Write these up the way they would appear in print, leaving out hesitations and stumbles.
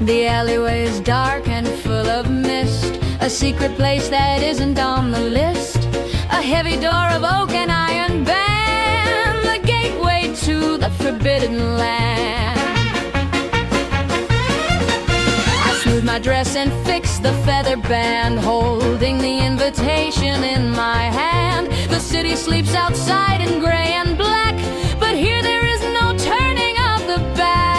The alleyway's dark and full of mist, a secret place that isn't on the list. A heavy door of oak and iron band, the gateway to the forbidden land. I smooth my dress and fix the feather band, holding the invitation in my hand. The city sleeps outside in gray and black, but here there is no turning of the back.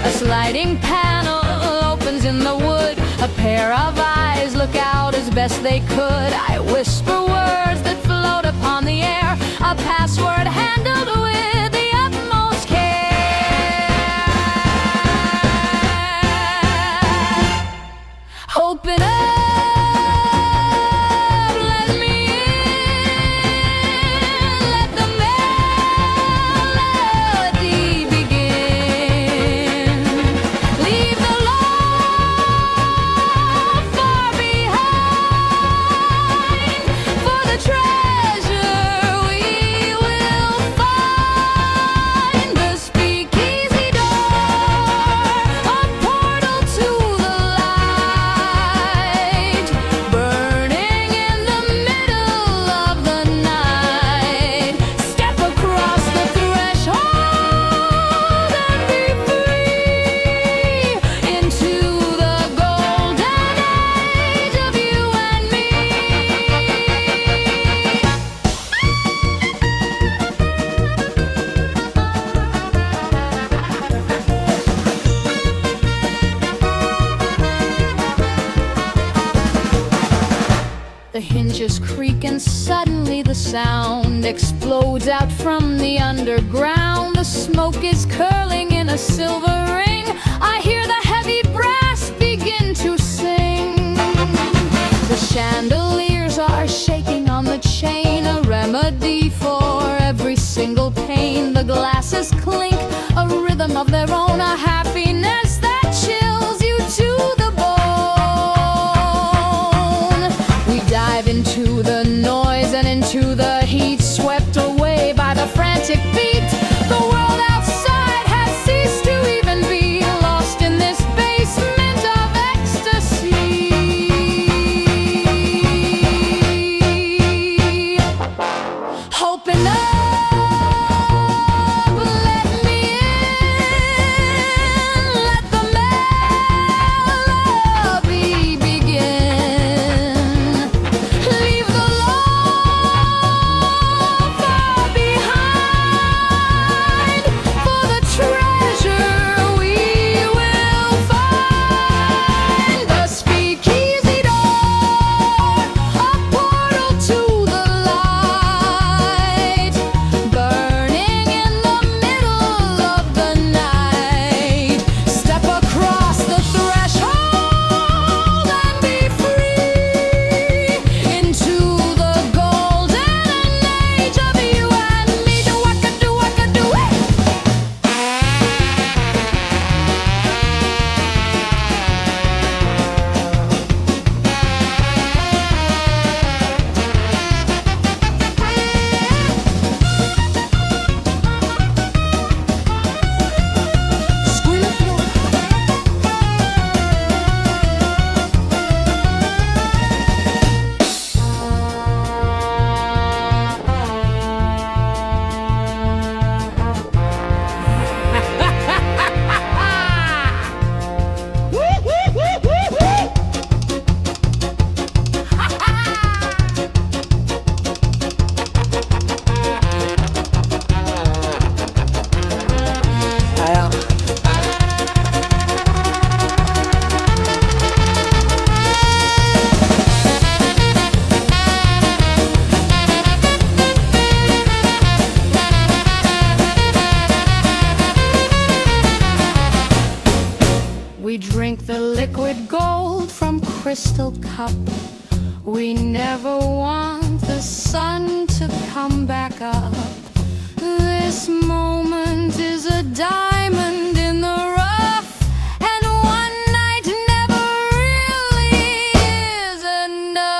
A sliding panel opens in the wood, a pair of eyes look out as best they could. I whisper words that float upon the air, a password handled with the utmost care. Open up. The hinges creak and suddenly the sound explodes out from the underground. The smoke is curling in a silver ring. I hear the heavy brass begin to sing. The chandeliers are shaking on the chain, a remedy for every single pain. The glasses clink, a rhythm of their own, a happiness that chills you to the bone. Dive into the noise and into the heat, swept away by the frantic beat. The world outside has ceased to even be, lost in this basement of ecstasy. Open up. We drink the liquid gold from crystal cup. We never want the sun to come back up. This moment is a diamond in the rough, and one night never really is enough.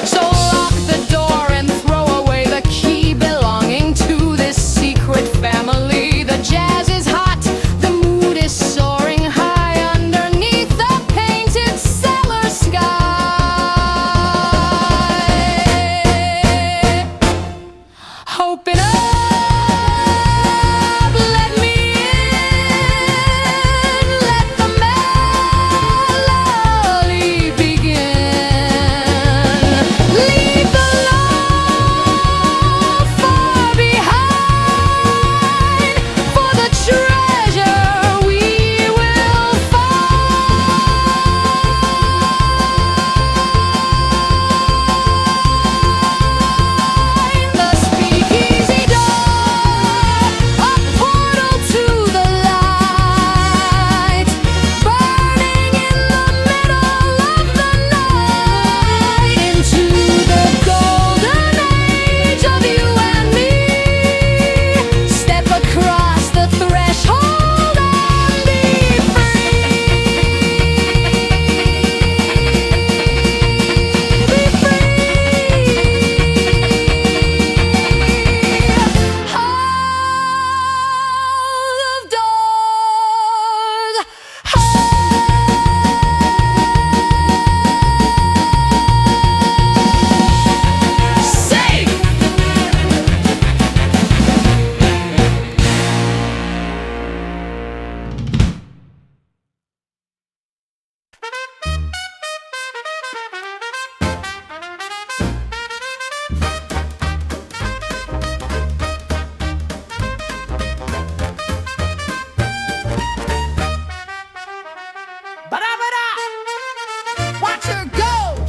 So lock the door and throw away the key belonging to this secret family. The jazz is hot,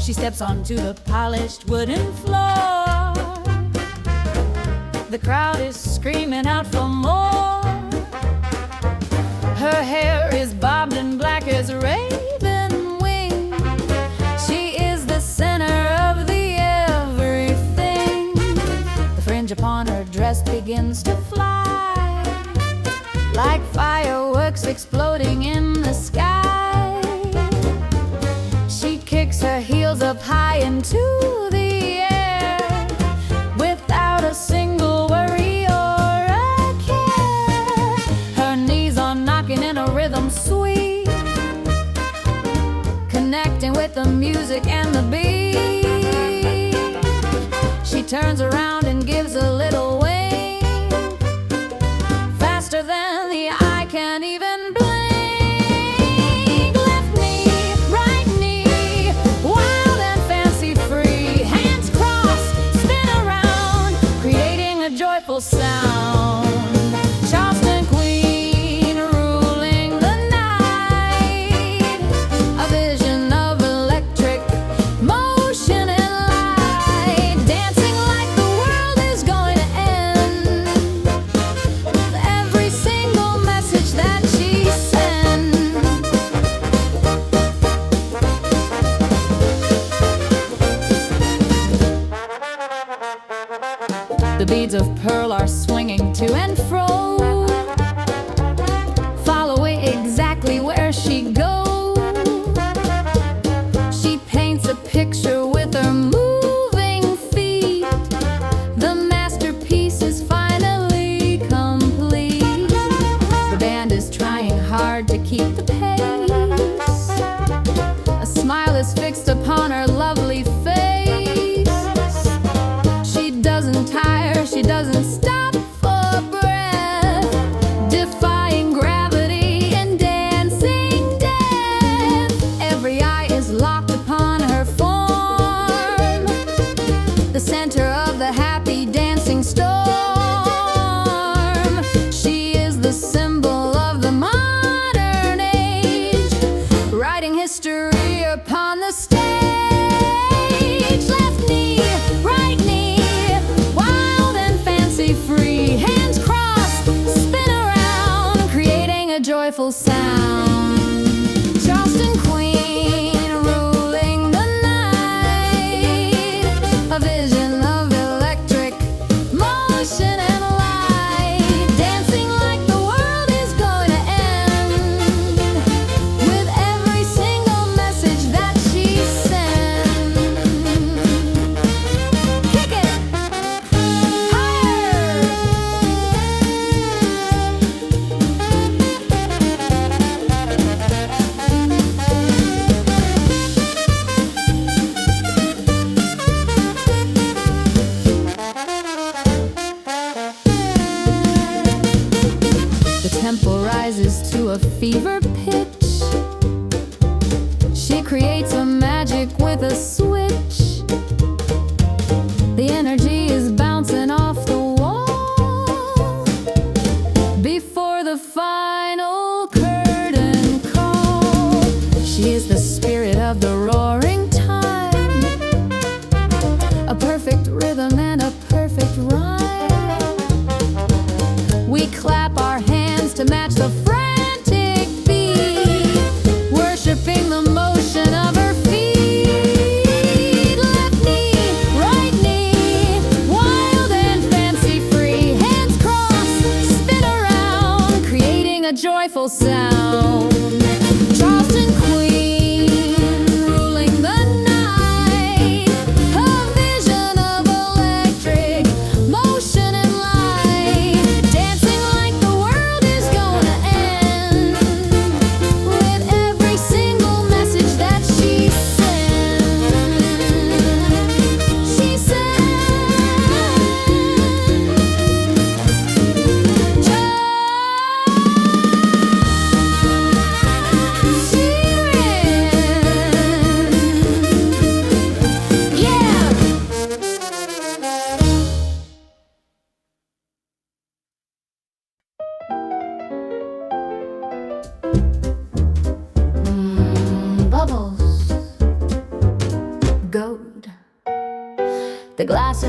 She steps onto the polished wooden floor. The crowd is screaming out for more. Her hair is bobbed and black as raven wing. She is the center of the everything. The fringe upon her dress begins to fly, like fireworks exploding in the sky. She kicks her heels up high into the air, without a single worry or a care. Her knees are knocking in a rhythm sweet, connecting with the music and the beat. She turns around and gives a little wink, faster than the eye can even blink. Left knee, right knee, wild and fancy free. Hands crossed, spin around, creating a joyful sound. Charleston Queen ruling the night, a vision of electric motion and light, dancing like the world is going to end, with every single message that she sends. The beads of pearl are swinging to and fro, following exactly where she goes. She paints a picture with her moving feet. The masterpiece is finally complete. The band is trying hard to keep the pace. A smile is fixed upon her lovely face. She doesn't tire, she doesn't stop for breath, defying gravity and dancing death. Every eye is locked upon her form, the center of the happy dancing storm. She is the symbol of the modern age, writing history upon the stage. Left knee, right knee, wild and fancy free. Hands crossed, spin around, creating a joyful sound. Charleston Queen ruling the night, a vision of electric motion and light, dancing like the world is going to end, with every single message that she sends. Kick it higher. The tempo rises to a fever pitch. She creates a magic with a switch. The energy is bouncing off the wall before the final curtain call. She is the spirit of the roaring time, a perfect rhythm and a perfect rhyme. We clap our hands to match the frantic beat, worshiping the motion of her feet. Left knee, right knee, wild and fancy free. Hands crossed, spin around, creating a joyful sound. Charleston Queen ruling the night, a vision of electric motion and light, dancing like the world is gonna end, with every single message that she sends. She sends.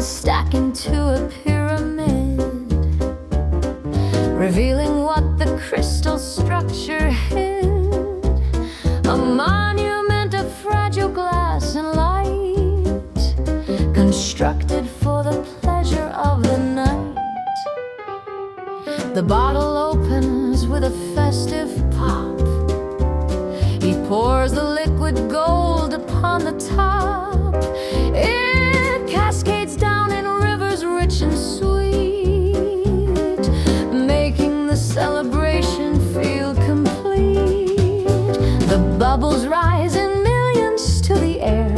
pieces stacking to a pyramid, revealing what the crystal structure hid. A monument of fragile glass and light, constructed for the pleasure of the night. The bottle opens with a festive pop. He pours the liquid gold upon the top. It cascades down in rivers rich and sweet, making the celebration feel complete. The bubbles rise in millions to the air,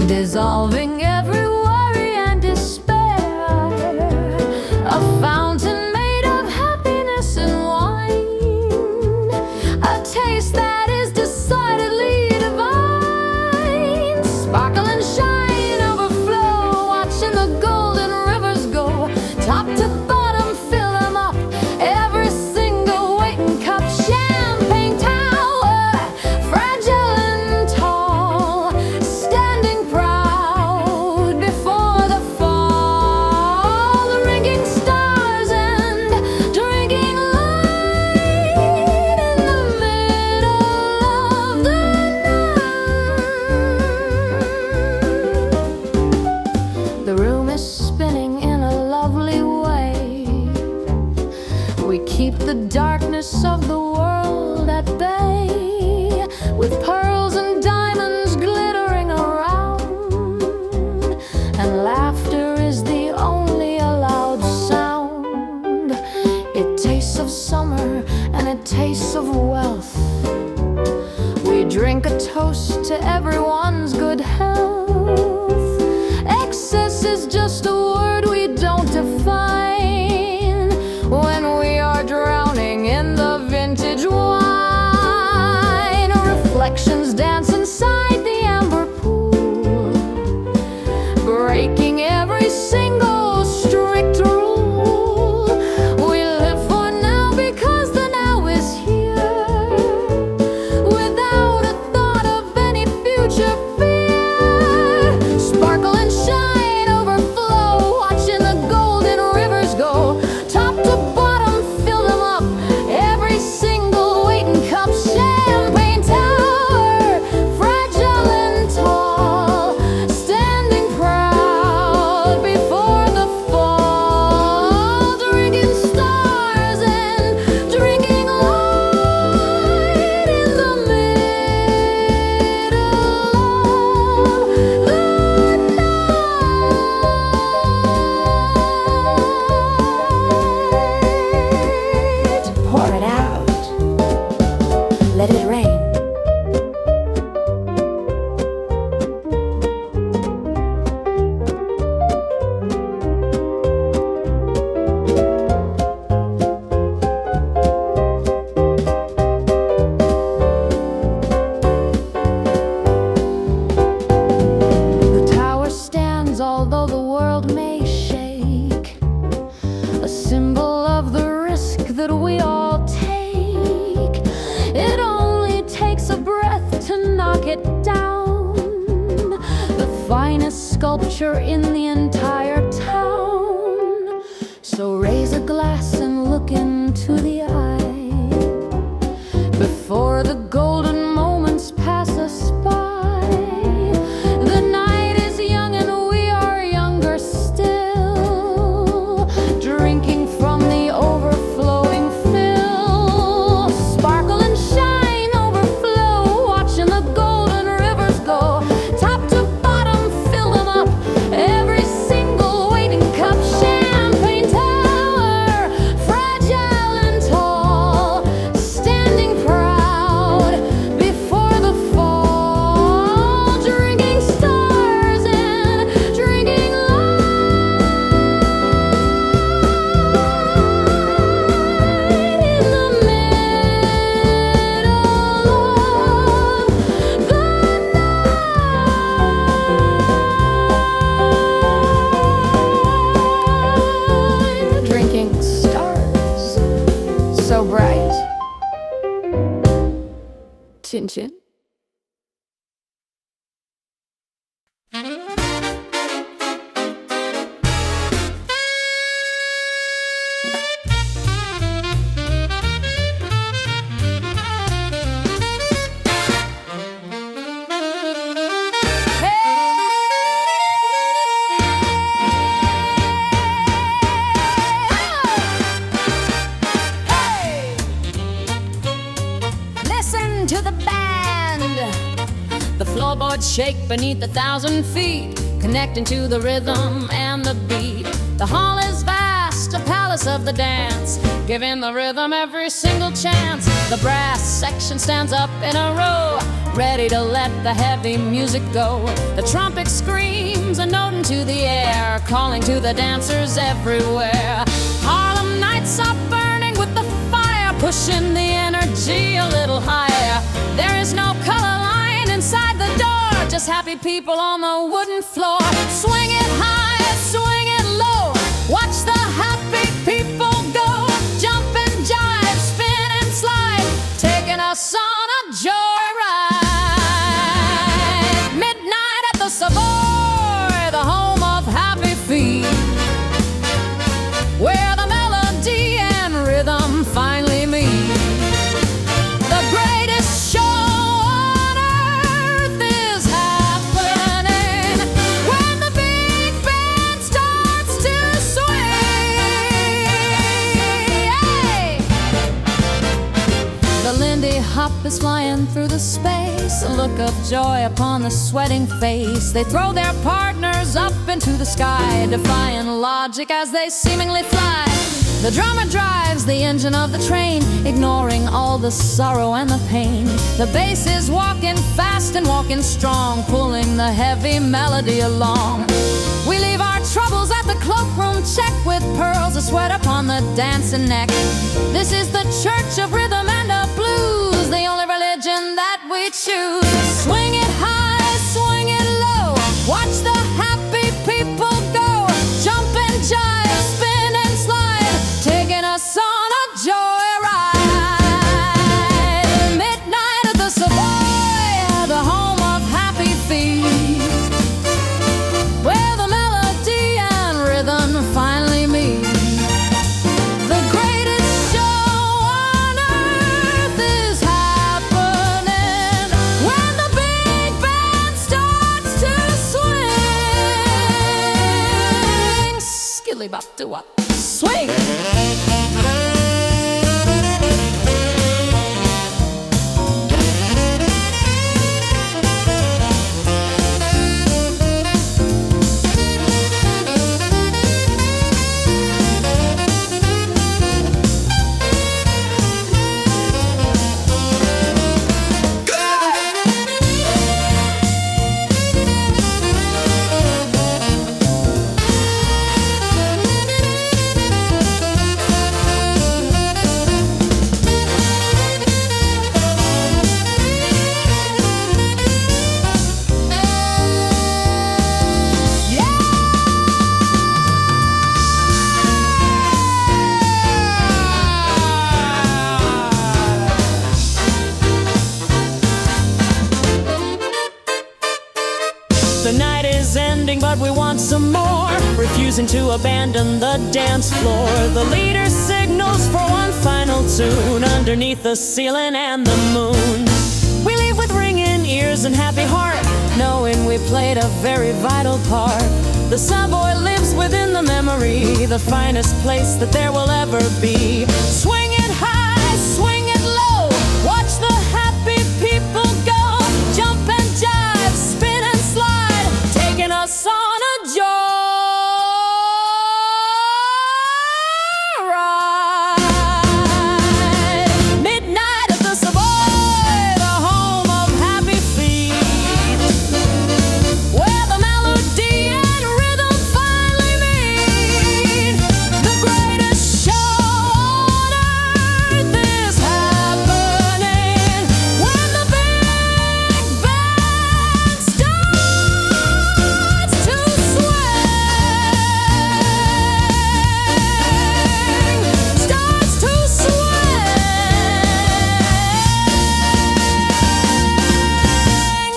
dissolving every worry and despair. A fountain made of happiness and wine, a taste that is decidedly divine. Sparkle and shine, overflow, watching the golden rivers go, top to bottom, fill them up, every single waiting cup. Champagne tower, fragile and tall, standing proud before the fall. The ringing stars and drinking light in the middle of the night. The room is spinning in a lovely way. We keep the darkness of the world at bay, with pearls and diamonds glittering around, and laughter is the only allowed sound. It tastes of summer and it tastes of wealth. We drink a toast to everyone's good health. Excess is just a word we don't define when we are drowning in the vintage wine. Reflections dance inside the amber pool, breaking every single strict rule. We live for now because the now is here, without a thought of any future fear. Sparkle and shine, overflow, watching the golden rivers go, top to bottom, fill them up, every single waiting cup. Champagne tower, fragile and tall, standing proud before the fall. Drinking stars and drinking light in the middle of the night. Pour it out, let it rain. The tower stands, although the world may shake, a symbol of the risk that we all take. It only takes a breath to knock it down, the finest sculpture in the entire town. So raise a glass and look into the eye, before the golden moments pass us by. The night is young and we are younger still, drinking from the overflowing fill. Sparkle and shine, overflow, watching the golden rivers go, top to bottom, fill them up, every single waiting cup. Champagne tower, fragile and tall, standing proud before the fall. Drinking stars and drinking light in the middle of the night. Drinking stars so bright. Chin chin. to the band. The floorboards shake beneath 1,000 feet, connecting to the rhythm and the beat. The hall is vast, a palace of the dance, giving the rhythm every single chance. The brass section stands up in a row, ready to let the heavy music go. The trumpet screams a note into the air, calling to the dancers everywhere. Harlem nights are burning with the fire, pushing the energy a little higher. There is no color line inside the door, just happy people on the wooden floor. Swing it high, swing it low, watch the happy people go. Jump and jive, spin and slide, taking us on a joyride. Midnight at the Savoy, the home of happy feet, where the melody and rhythm finally meet. The greatest show on earth is happening when the big band starts to swing. Hey! The Lindy Hop is flying through the space, a look of joy upon the sweating face. They throw their partners up into the sky, defying logic as they seemingly fly. The drummer drives the engine of the train, ignoring all the sorrow and the pain. The bass is walking fast and walking strong, pulling the heavy melody along. We leave our troubles at the cloakroom, check with pearls of sweat upon the dancing neck. This is the church of rhythm and of blues, the only religion that we choose. Swing it high, swing it low, watch the happy people go. Jump and jive, spin and slide, taking us on a joyride. Midnight at the Savoy, the home of happy feet, where the melody and rhythm finally meet. The greatest show on earth is happening when the big band starts to swing. Skilly-bop-doo-wop, swing! The night is ending, but we want some more, refusing to abandon the dance floor. The leader signals for one final tune underneath the ceiling and the moon. We leave with ringing ears and happy heart, knowing we played a very vital part. The Savoy lives within the memory, the finest place that there will ever be. Swing it high, swing it low, watch the happy people go. Jump and jive, spin and slide, taking us on a joyride. Midnight at the Savoy, the home of happy feet, where the melody and rhythm finally meet. The greatest show on earth is happening when the big band starts to swing. Starts to swing.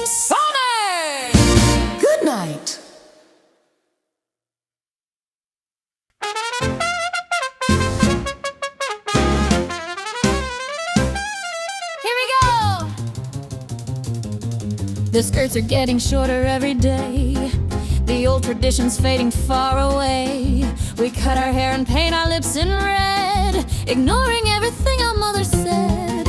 Sonic! Good night. Here we go! The skirts are getting shorter every day, the old traditions fading far away. We cut our hair and paint our lips in red, ignoring everything our mother said.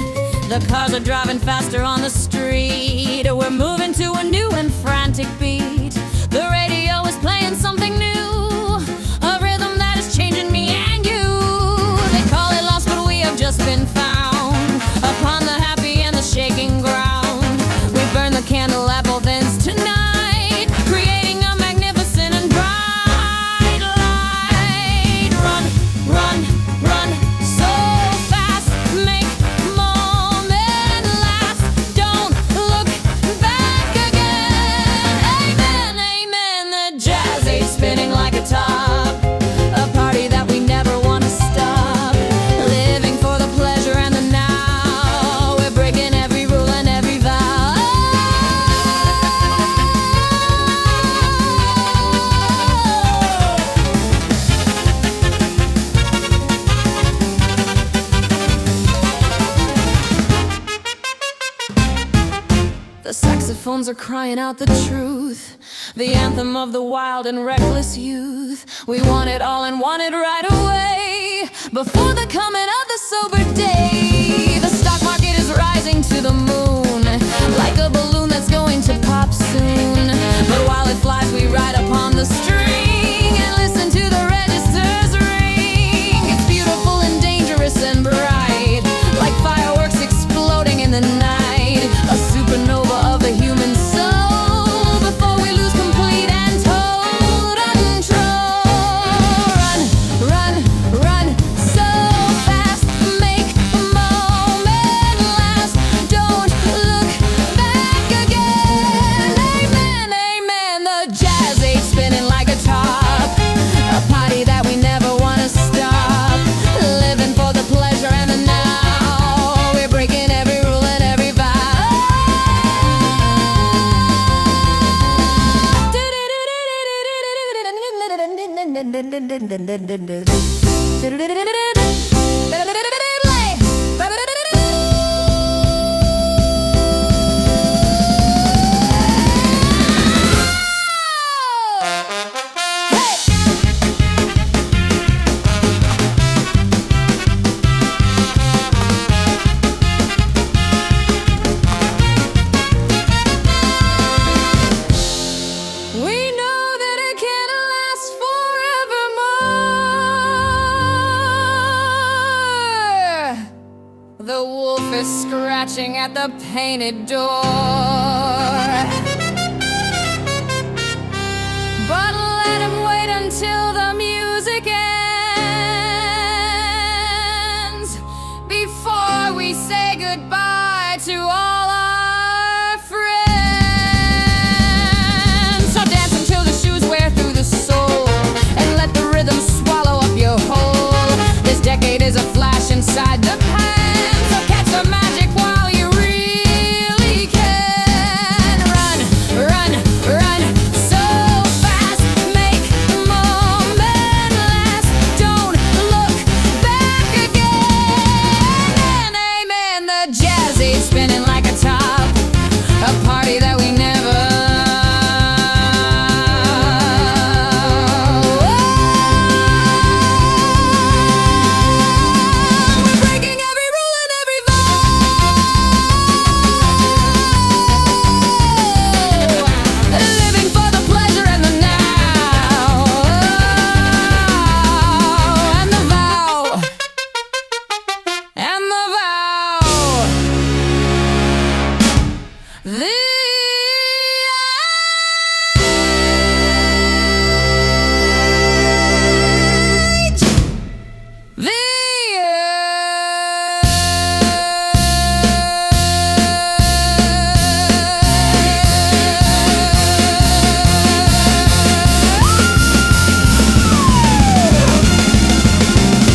The cars are driving faster on the street. We're moving to a new and frantic beat. The radio is playing something new, a rhythm that is changing me and you. They call it lost, but we have just been found upon the happy and the shaking ground. We burn the candle at both ends tonight, creating a magnificent and bright light. Run, run, run so fast, make moment last. Don't look back again. Amen, amen. The jazz ain't spinning like a top, a party that we never want to stop. Living for the pleasure and the now. We're breaking every rule and every vow. The saxophones are crying out the truth, the anthem of the wild and reckless youth. We want it all and want it right away, before the coming of the sober day. The stock market is rising to the moon, like a balloon that's going to pop soon. But while it flies, we ride upon the string and listen to the registers ring. It's beautiful and dangerous and bright, like fireworks exploding in the night. A supernova of the human soul, before we lose complete and total control. Run, run, run so fast, make a moment last. Don't look back again. Amen, amen. The jazz ain't spinning like a top, a party that we never want to stop. Living for the pleasure and the now. We're breaking every rule and every vow. We know that it can't last forevermore. The wolf is scratching at the painted door. But let him wait until the music ends, before we say goodbye to all our friends. So dance until the shoes wear through the soul, and let the rhythm swallow up your whole. This decade is a flash inside the pan, so catch the magic while you really can. Run, run, run so fast, make the moment last. Don't look back again. Amen, the jazz ain't spinning like a top, a party that we never. We're breaking every rule and every vow. Living for the pleasure and the now. And the vow. And the vow. The age. The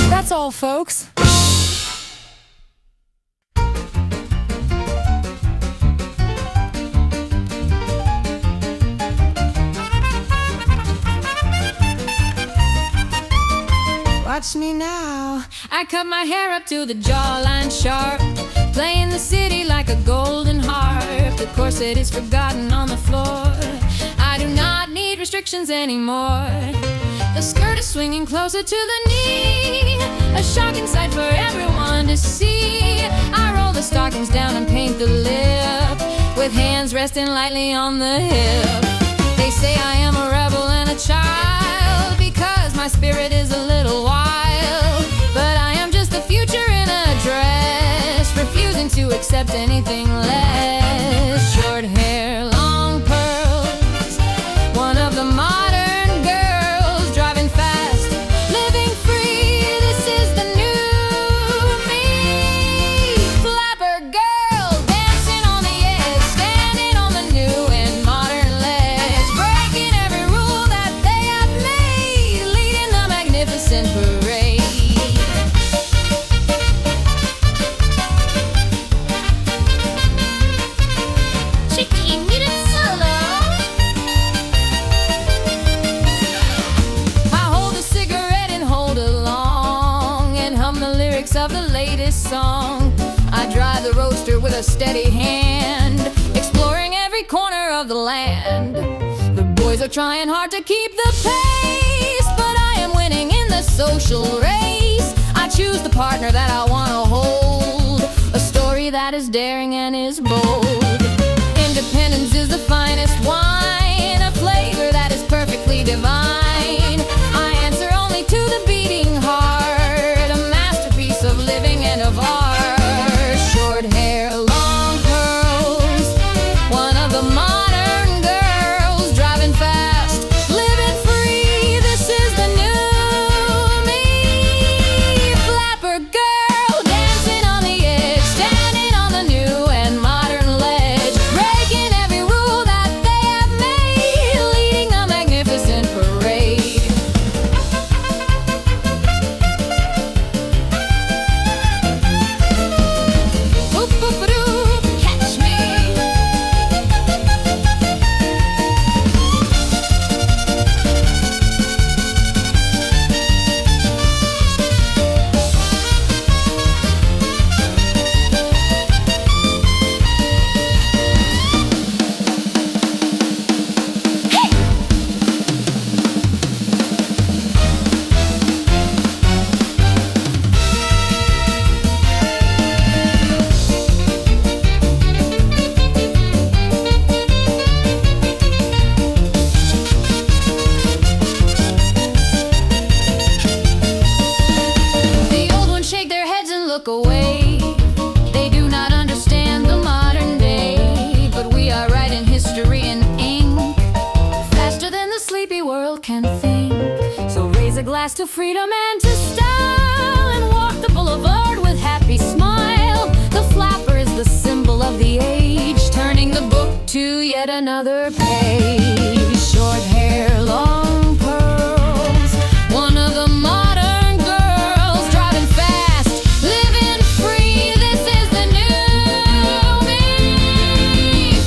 That's all, folks. Watch me now. I cut my hair up to the jawline sharp, playing the city like a golden harp. The corset is forgotten on the floor. I do not need restrictions anymore. The skirt is swinging closer to the knee, a shocking sight for everyone to see. I roll the stockings with hands resting lightly on the hip. They say I am a rebel and a child, because my spirit is a little wild. But I am just the future in a dress, refusing to accept anything less. Short hair, long pearls, one of the modern girls, driving fast, living free. This is the new me. Flapper girl, dancing on the edge, standing on the new and modern ledge, breaking every rule that they have made, leading the magnificent parade. Of the latest song, I drive the roadster with a steady hand, exploring every corner of the land. The boys are trying hard to keep the pace, but I am winning in the social race. I choose the partner that I want to hold, a story that is daring and is bold. Independence is the finest wine, a flavor that is perfectly divine. I answer only to the beating heart, a masterpiece of living and of art. Short hair, long curls, one of the modern girls, driving fast, living free. This is the new me. Flapper girl, dancing on the edge, standing on the new and modern ledge, breaking every rule that they have made, leading a magnificent parade. Boop, boop, ba-doo, catch me. The old ones shake their heads and look away. They do not understand the modern day, but we are writing history in ink, faster than the sleepy world can think. So raise a glass to freedom and to style, and walk the boulevard with happy smile. The flapper is the symbol of the age, turning the book to yet another page. Short hair, long pearls, one of the modern girls, driving fast, living free. This is the new me.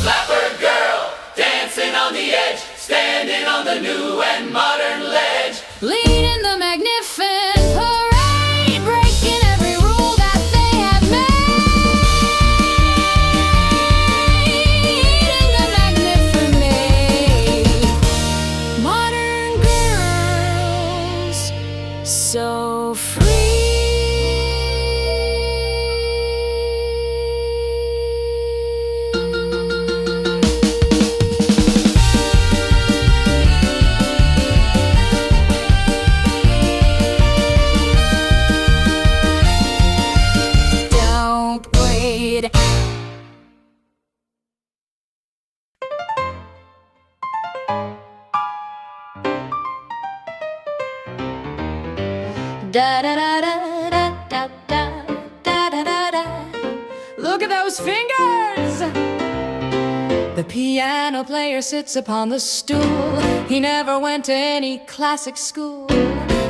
Flapper girl, dancing on the edge, standing on the new and modern ledge. Leading the magnificent parade, breaking every rule that they have made, leading the magnificent modern girls, so free. Don't wait. Da da da da da da da da da da. Look at those fingers! The piano player sits upon the stool. He never went to any classic school.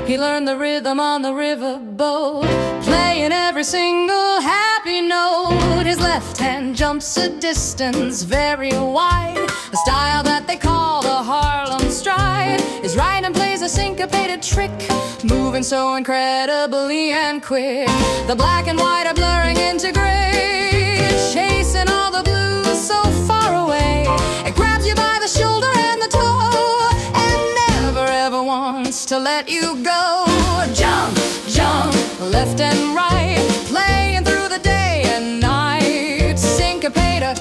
He learned the rhythm on the riverboat, playing every single happy note. His left hand jumps a distance very wide, a style that they call the Harlem stride. His right hand plays a syncopated trick, moving so incredibly and quick. The black and white are blurring into gray, chasing all the blues so far away. It grabs you by the shoulder and the toe, and never ever wants to let you go. Jump, jump, left and right, playing through the day and night. Syncopator,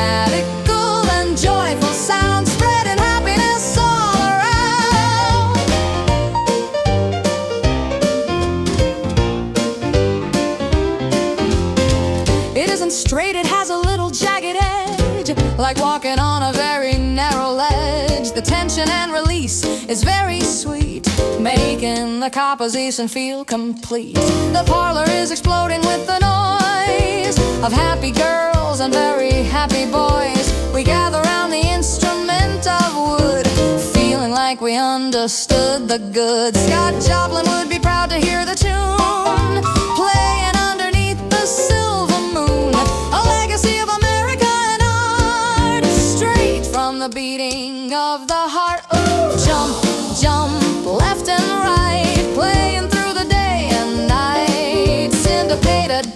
mathematical and joyful sound, spreading happiness all around. It isn't straight, it has a little jagged edge, like walking on a very narrow ledge. The tension and release is very sweet, making the composition feel complete. The parlor is exploding with the noise of happy girls and very happy boys. We gather round the instrument of wood, feeling like we understood the good. Scott Joplin would be proud to hear the tune playing underneath the silver moon, a legacy of America and art, straight from the beating of the heart. Ooh, jump, jump, left and right, playing through the day and night, syndicated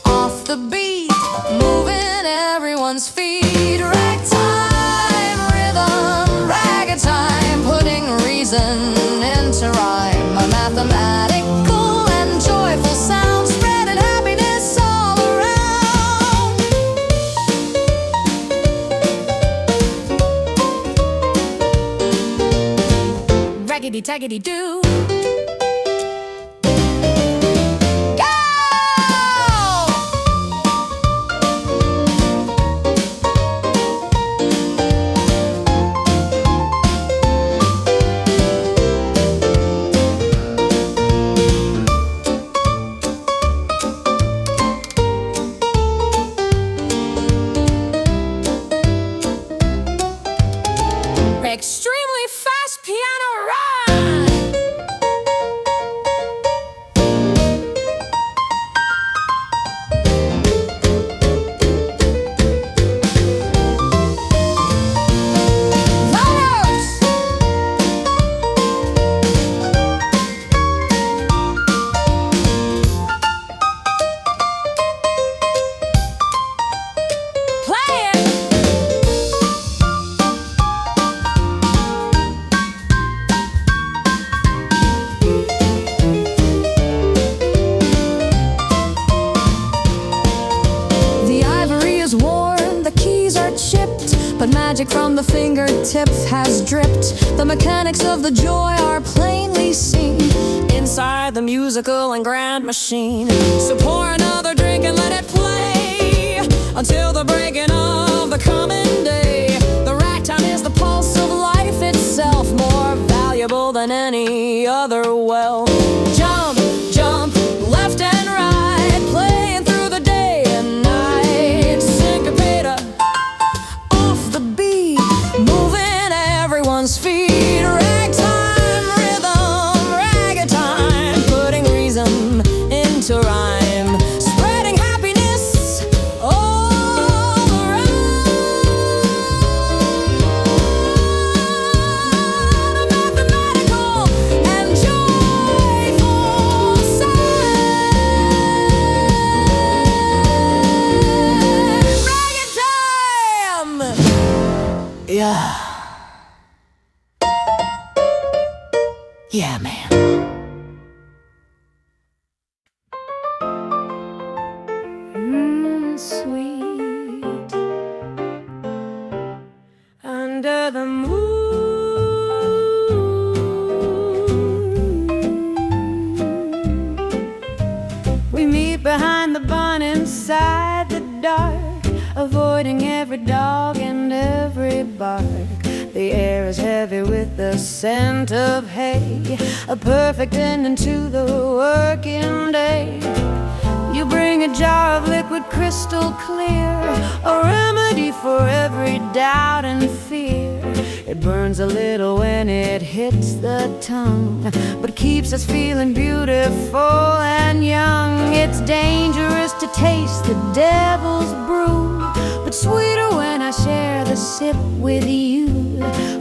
off the beat, moving everyone's feet. Ragtime rhythm, ragtime, putting reason into rhyme, a mathematical and joyful sound, spreading happiness all around. Raggedy taggedy doo. Extremely fast piano run. Vamos! Play it! The ivory is worn, the keys are chipped, but magic from the fingertips has dripped. The mechanics of the joy are plainly seen inside the musical and grand machine. So pour another drink and let it play until the breaking of the coming day. The ragtime is the pulse of life itself, more valuable than any other wealth. Jump, jump, left and right, playing through the day and night, syncopated off the beat, moving everyone's feet. Ragtime rhythm, ragtime, putting reason into rhyme, spreading happiness all around. A mathematical and joyful sound. Ragtime! Yeah. Yeah, man. Sweet under the moon. We meet behind the barn inside the dark, avoiding every dog and every bark. The air is heavy with the scent of hay, a perfect ending to the working day. You bring a jar of liquid crystal clear, a remedy for every doubt and fear. It burns a little when it hits the tongue, but keeps us feeling beautiful and young. It's dangerous to taste the devil's brew, but sweeter when I share the sip with you.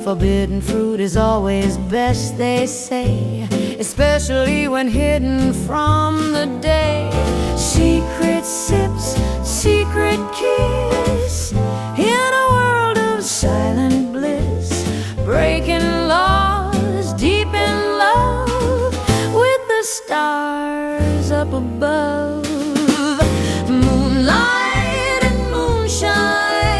Forbidden fruit is always best, they say, especially when hidden from the day. Secret sips, secret kiss, in a world of silent bliss, breaking laws, deep in love with the stars up above. Moonlight and moonshine,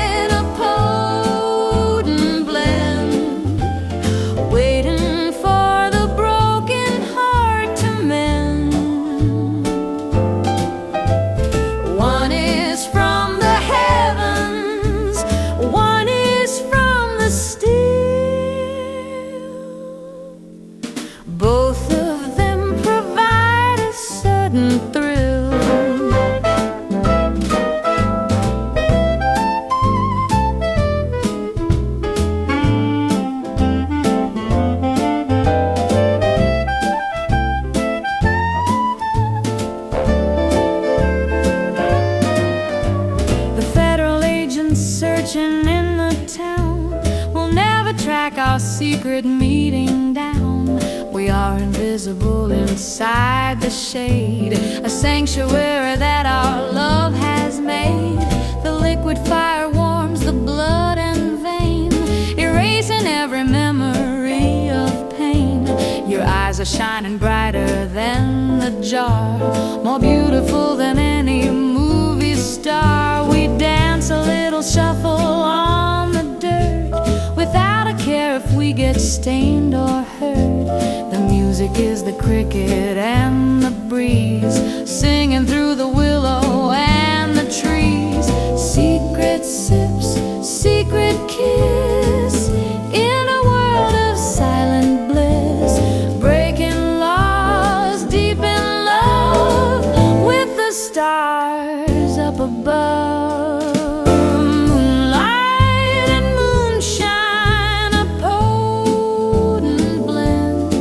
searching in the town will never track our secret meeting down. We are invisible inside the shade, a sanctuary that our love has made. The liquid fire warms the blood and vein, erasing every memory of pain. Your eyes are shining brighter than the jar, more beautiful than any movie star. We dance a little shuffle on the dirt, without a care if we get stained or hurt. The music is the cricket and the breeze, singing through the willow and the trees. Secret sips, secret kiss, in a world of silent bliss, breaking laws, deep in love, with the stars up above. Moonlight and moonshine, a potent blend,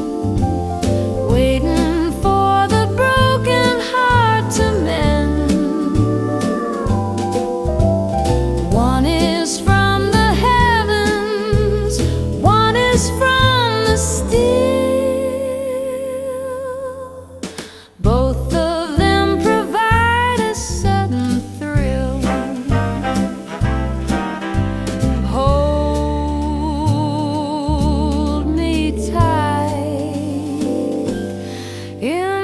waiting for the broken heart to mend. One is from the heavens, one is from the still. Both of them provide a sudden thrill. Hold me tight in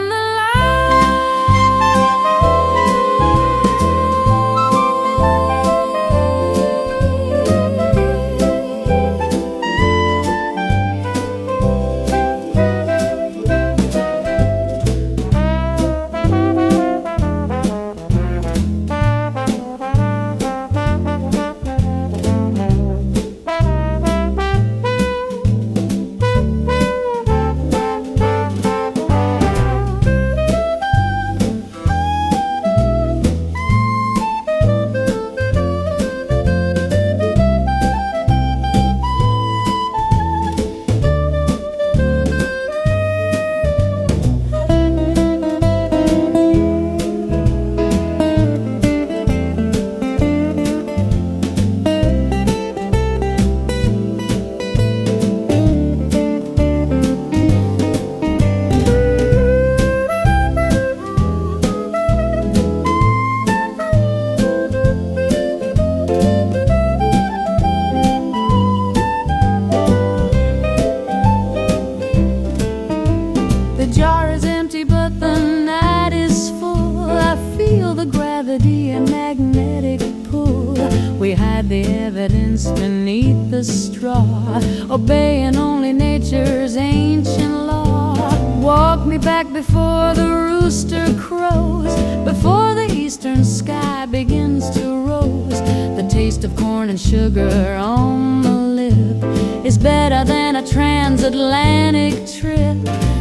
the jar is empty, but the night is full. I feel the gravity and magnetic pull. We hide the evidence beneath the straw, obeying only nature's ancient law. Walk me back before the rooster crows, before the eastern sky begins to rose. The taste of corn and sugar on the lip is better than a transatlantic trip.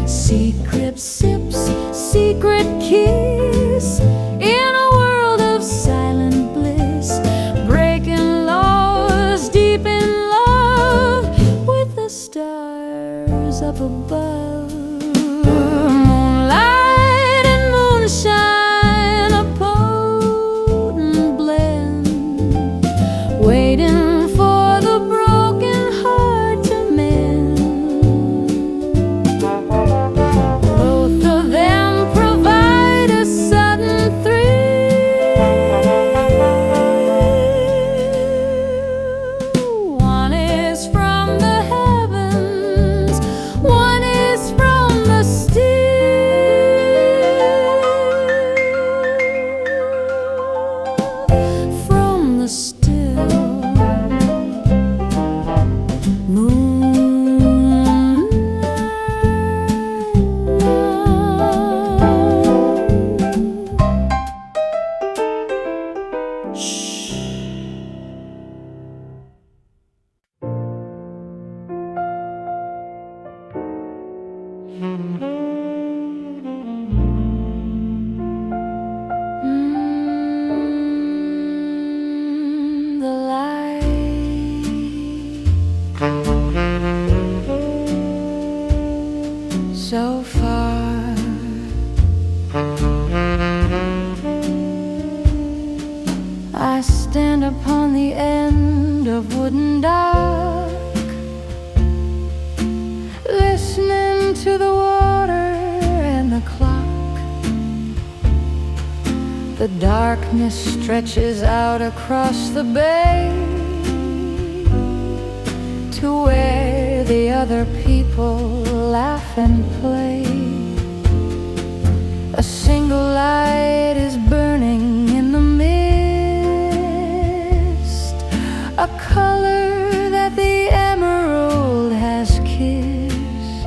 Secret sips, secret kiss, in a world of silent bliss, breaking laws, deep in love, with the stars up above. Moonlight and moonshine, a potent blend, waiting for the broken heart to mend. Both of them provide a sudden thrill. One is from the heavens, one is from the still. From the still. of wooden dock, listening to the water and the clock. The darkness stretches out across the bay to where the other people laugh and play. A single light is burning in the mist, a color that the emerald has kissed.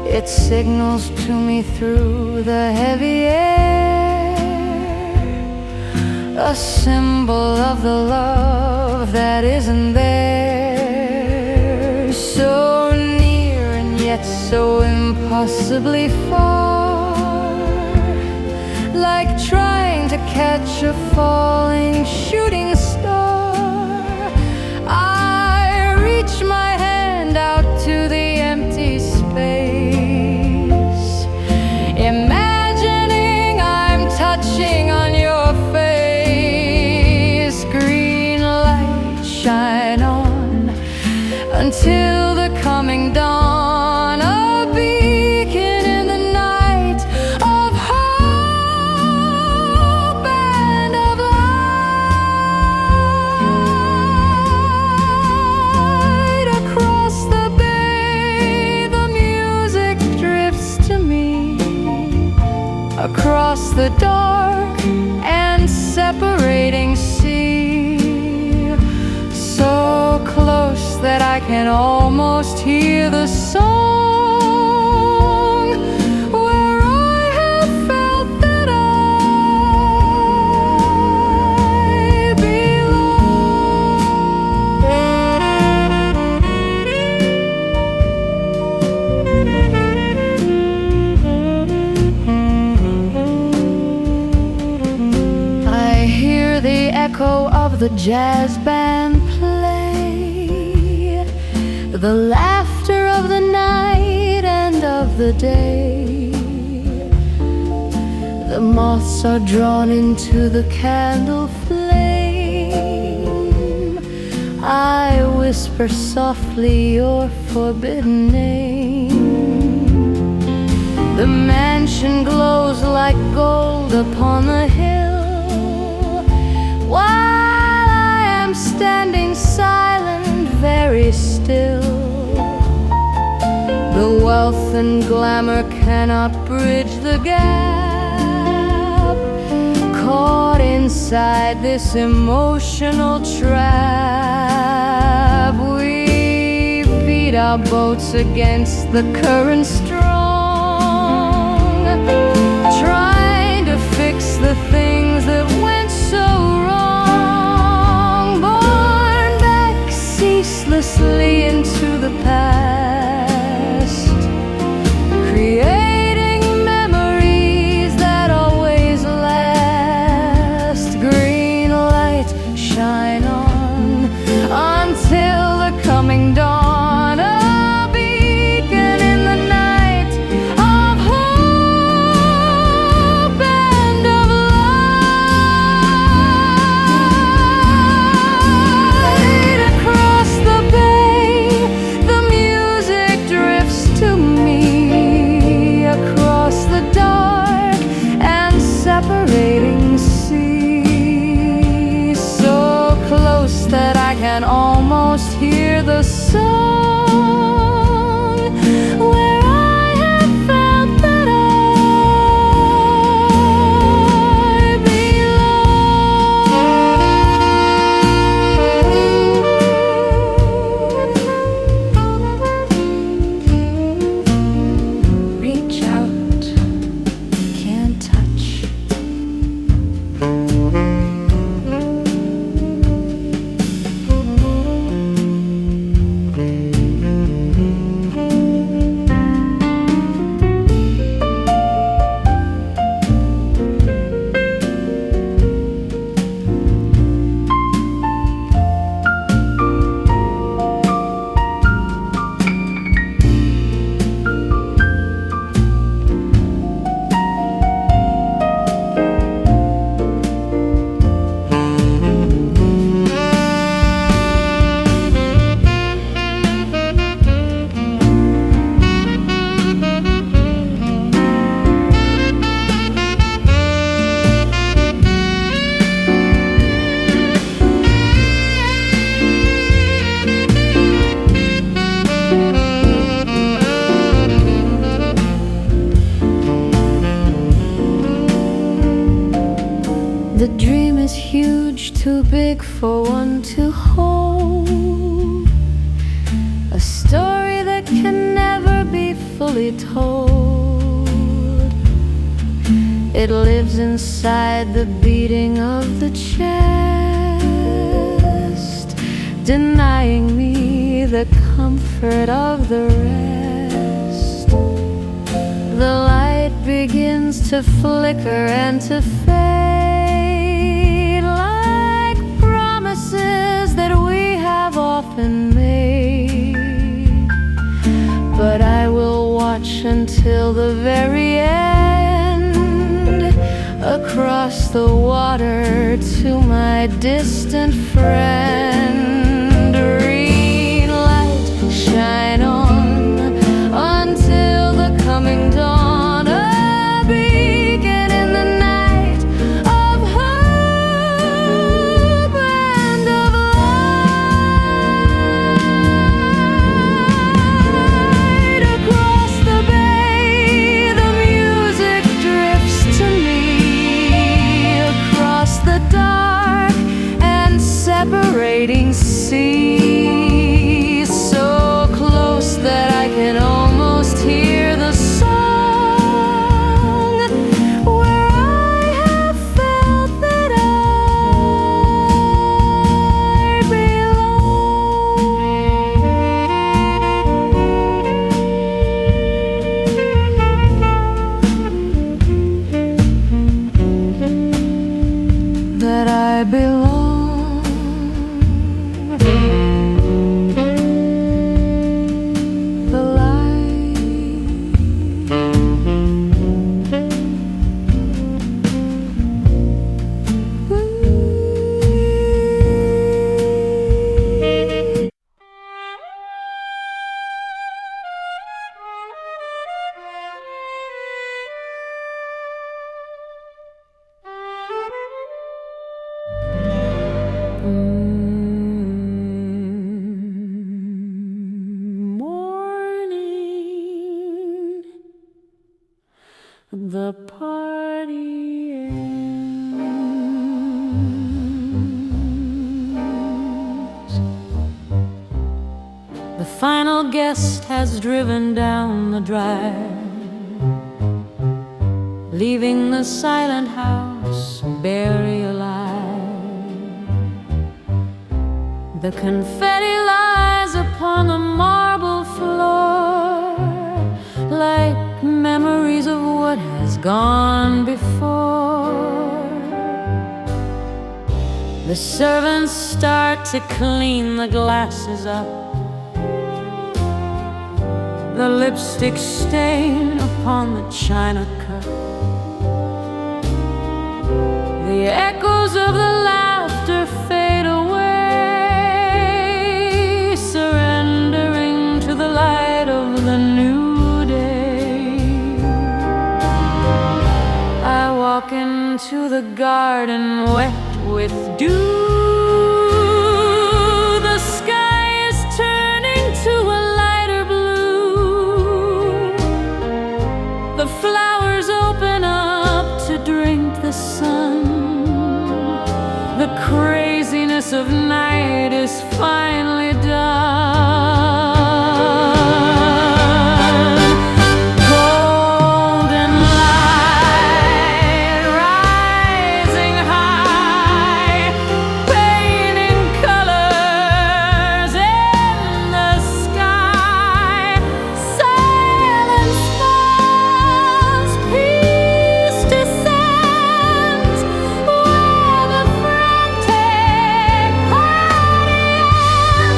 It signals to me through the heavy air, a symbol of the love that isn't there. So near and yet so impossibly far, like trying to catch a falling shooting star. I reach my hand out to the empty space, imagining I'm touching on your face. Green light shine on until the coming dawn, a beacon in the night of hope and of light. Across the bay, the music drifts to me, across the dark and separating sea, so close that I can almost hear the song, where I have felt that I belong. I hear the echo of the jazz band play, the laughter of the night and of the day. The moths are drawn into the candle flame. I whisper softly your forbidden name. The mansion glows like gold upon the hill, while I am standing silent, very still. The wealth and glamour cannot bridge the gap, caught inside this emotional trap. We beat our boats against the current strong, trying to fix the things that went so wrong. Borne back ceaselessly into the past, creating memories that always last. Green light shine on until the coming dawn, a beacon in the night of hope and of light. Across the bay, the music drifts to me, across the dark and separating sea, so close that I can almost hear the song, where I have felt that I belong. Reach out, can't touch. to hold, a story that can never be fully told. It lives inside the beating of the chest, denying me the comfort of the rest. The light begins to flicker and to fade, like promises that we have often made. But I will watch until the very end, across the water to my distant friend. Green light, shine on until the coming dawn, a beacon in the night of hope and of light. Across the bay, the music drifts to me, across the dark and separating sea, so close that I can almost hear the song, where I have felt that I belong, that I belong. The light, morning, the party ends. The final guest has driven down the drive, leaving the silent house very alive. The confetti lies upon the marble floor, like memories of what has gone before. The servants start to clean the glasses up, the lipstick stain upon the china cup, the echoes of the laughter fade away, surrendering to the light of the new day. I walk into the garden wet with dew. The sky is turning to a lighter blue. The flowers open up to drink the sun. The craziness of night is finally done. Golden light rising high, painting colors in the sky. Silence falls, peace descends, where the frantic party ends.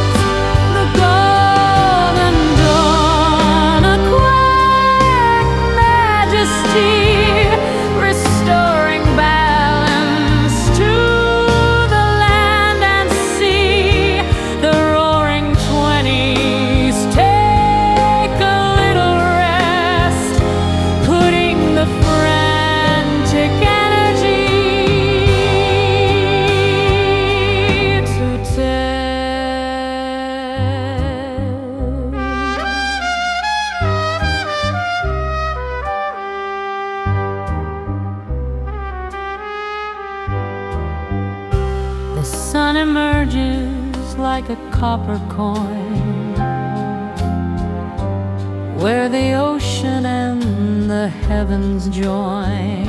like a copper coin, where the ocean and the heavens join.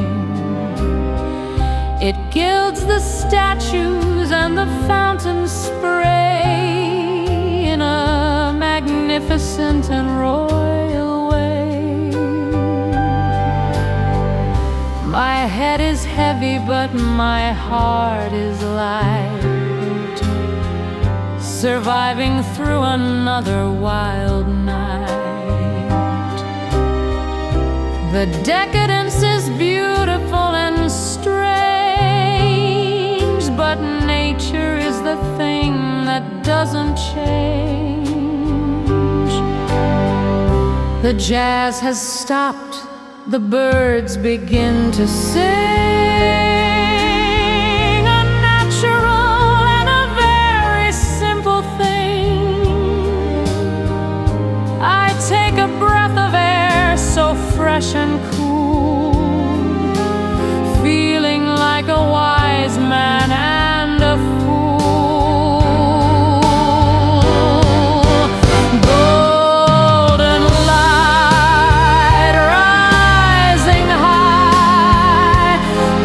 It gilds the statues and the fountains spray in a magnificent and royal way. My head is heavy, but my heart is light, surviving through another wild night. The decadence is beautiful and strange, but nature is the thing that doesn't change. The jazz has stopped, the birds begin to sing, a natural and a very simple thing. I take a breath of air so fresh and cool, feeling like a wise man and a fool. Golden light rising high,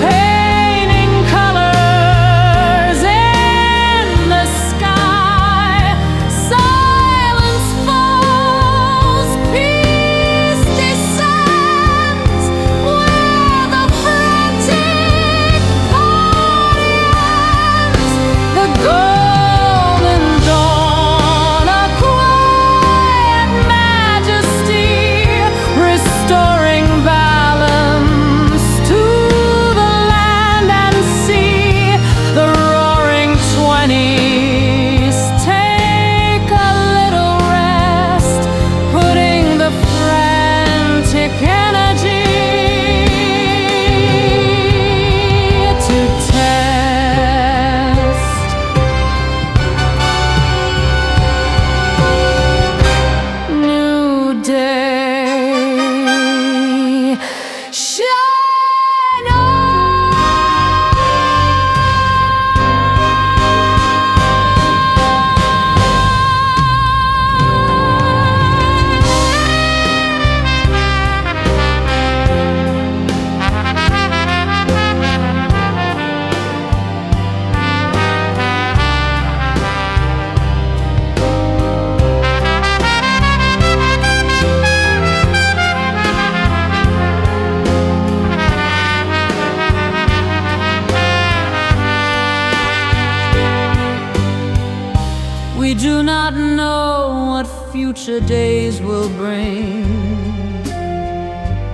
painting colors in the sky. Silence falls, peace descends, where the frantic party ends. The golden dawn, a quiet majesty, restoring balance to the land and sea. The roaring 20s take a little rest, putting the frantic energy to test. New day, shine on. We do not know what future days will bring,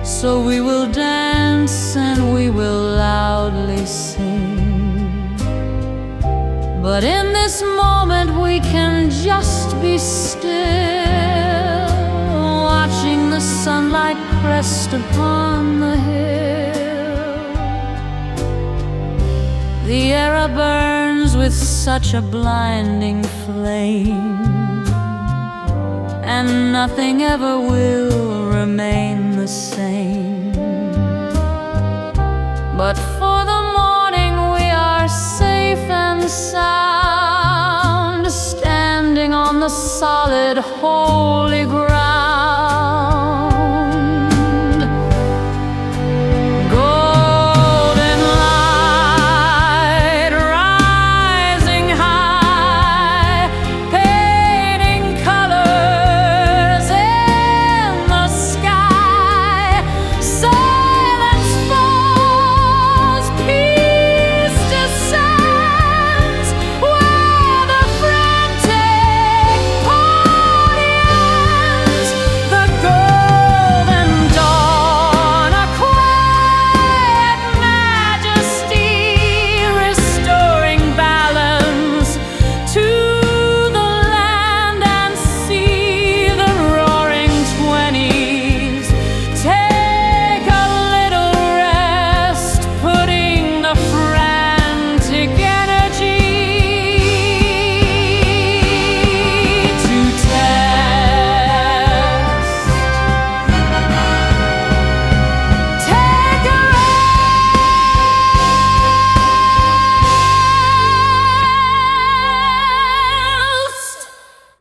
so we will dance and we will loudly sing. But in this moment we can just be still, watching the sunlight crest upon the hill. The era burns with such a blinding flame, and nothing ever will remain the same. But for the morning we are safe and sound, standing on the solid holy